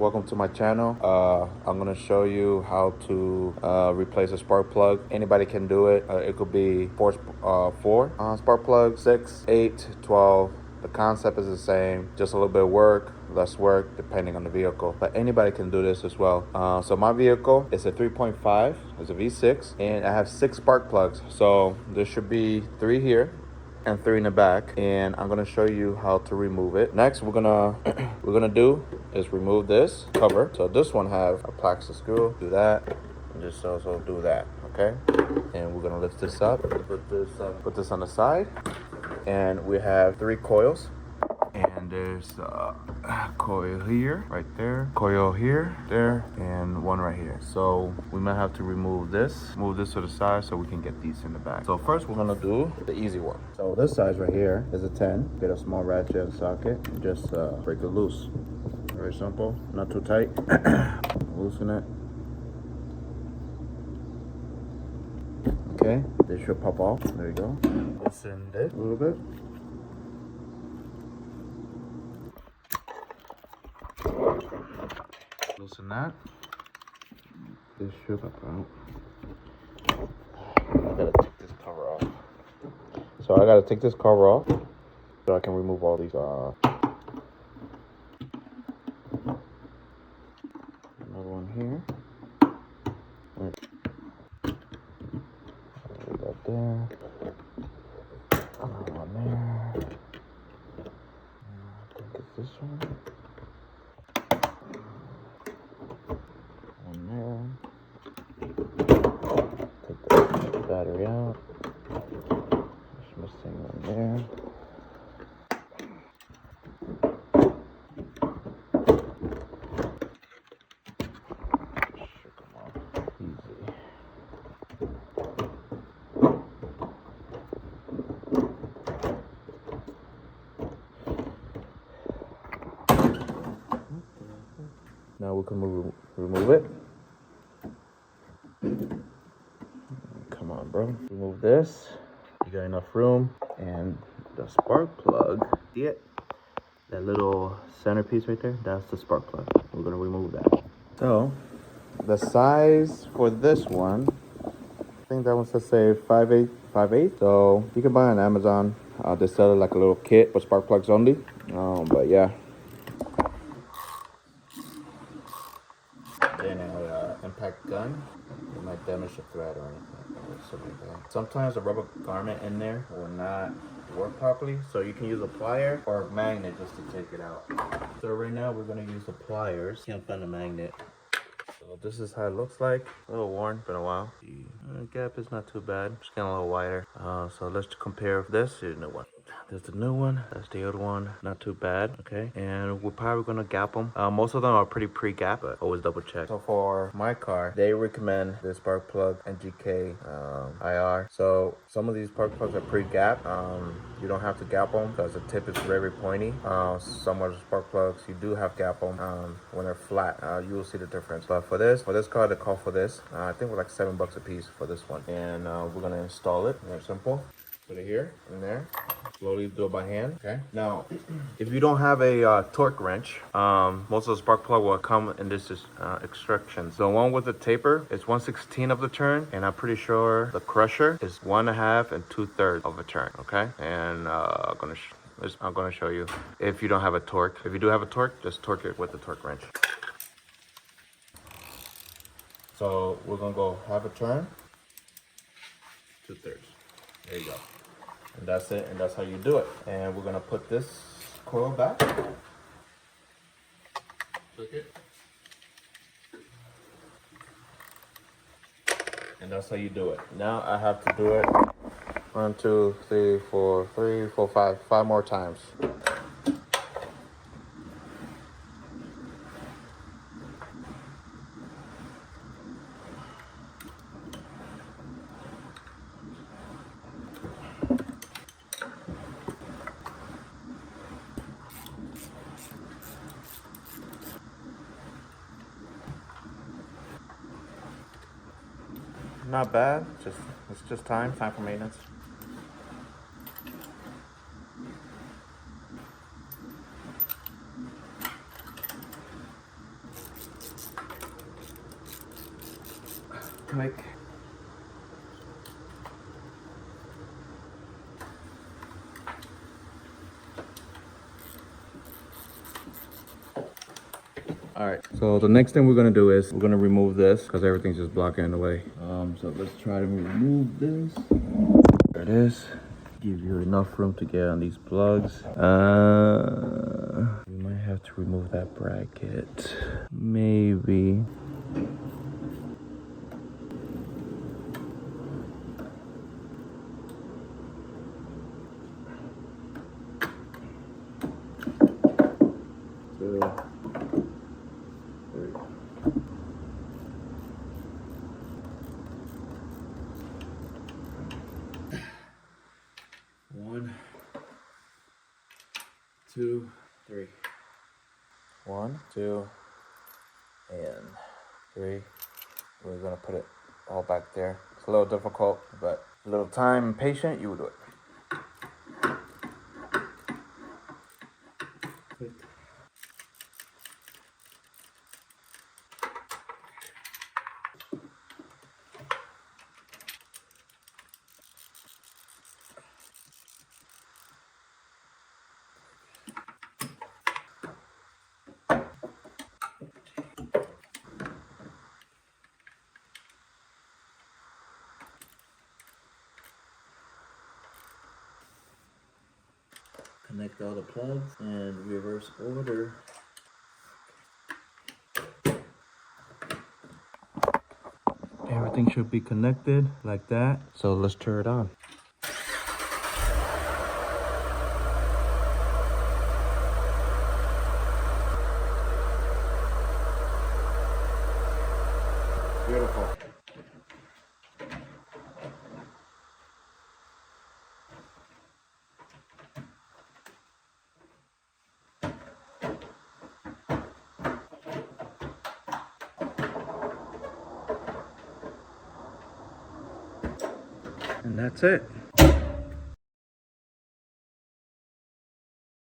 welcome to my channel. I'm gonna show you how to replace a spark plug. Anybody can do it. It could be four spark plugs, 6, 8, 12. The concept is the same, just a little bit of work, less work, depending on the vehicle. But anybody can do this as well. So my vehicle is a 3.5, it's a V6, and I have 6 spark plugs. So there should be 3 here and 3 in the back, and I'm gonna show you how to remove it. Next, we're gonna do is remove this cover. So this one have a plastic screw. Do that, and just also do that. Okay, and we're gonna lift this up, put this on the side, and we have 3 coils. And there's a coil here, right there, coil here, there, and one right here. So we might have to move this to the side so we can get these in the back. So first we're gonna do the easy one. So this size right here is a 10. Get a small ratchet and socket, and just break it loose. Very simple, not too tight. Loosen it. Okay, this should pop off. There you go. Loosen it a little bit. Loosen that. This should pop out. I gotta take this cover off. So I gotta take this cover off so I can remove all these. Another one here. Right there. Another one there. I think it's this one. Take the battery out. Just missing one there. Shook them off easy. Now we can remove it. Come on, bro. Remove this. You got enough room. And the spark plug. See it? That little centerpiece right there? That's the spark plug. We're gonna remove that. So, the size for this one, I think that one says say 5'8". So you can buy it on Amazon. They sell it like a little kit for spark plugs only. But yeah. Then an impact gun. It might damage the thread or anything. Sometimes a rubber garment in there will not work properly, so you can use a plier or a magnet just to take it out. So right now we're going to use the pliers. Can't find a magnet. So this is how it looks like. A little worn, been a while. The gap is not too bad. Just getting a little wider. So let's compare this to the new one. There's the new one. That's the old one. Not too bad. Okay. And we're probably gonna gap them. Most of them are pretty pre-gap, but always double check. So for my car, they recommend the spark plug NGK IR. So some of these spark plugs are pre-gap. You don't have to gap them because the tip is very pointy. Some of the spark plugs you do have gap them when they're flat. You will see the difference. But for this car, the call for this, I think we're like $7 a piece for this one. And we're gonna install it. Very simple. Put it here and there. Slowly do it by hand. Okay. Now, if you don't have a torque wrench, most of the spark plug will come in this extraction. The one with the taper is 1/16 of the turn, and I'm pretty sure the crusher is 1.5 and 2/3 of a turn. Okay. And I'm gonna show you if you don't have a torque. If you do have a torque, just torque it with the torque wrench. So we're gonna go half a turn, 2/3. There you go. And that's it, and that's how you do it. And we're gonna put this coil back. Click it. And that's how you do it. Now I have to do it 1, 2, 3, 4, 5 more times. Not bad. It's just time for maintenance. quick. All right, so the next thing we're gonna do is we're gonna remove this because everything's just blocking in the way. So let's try to remove this. There it is. Give you enough room to get on these plugs. We might have to remove that bracket. Maybe. Two, three. One, two, three. 1, 2, and 3. We're gonna put it all back there. It's a little difficult, but a little time and patient, you will do it. Connect all the plugs and reverse order. Everything should be connected like that. So let's turn it on. Beautiful. And that's it.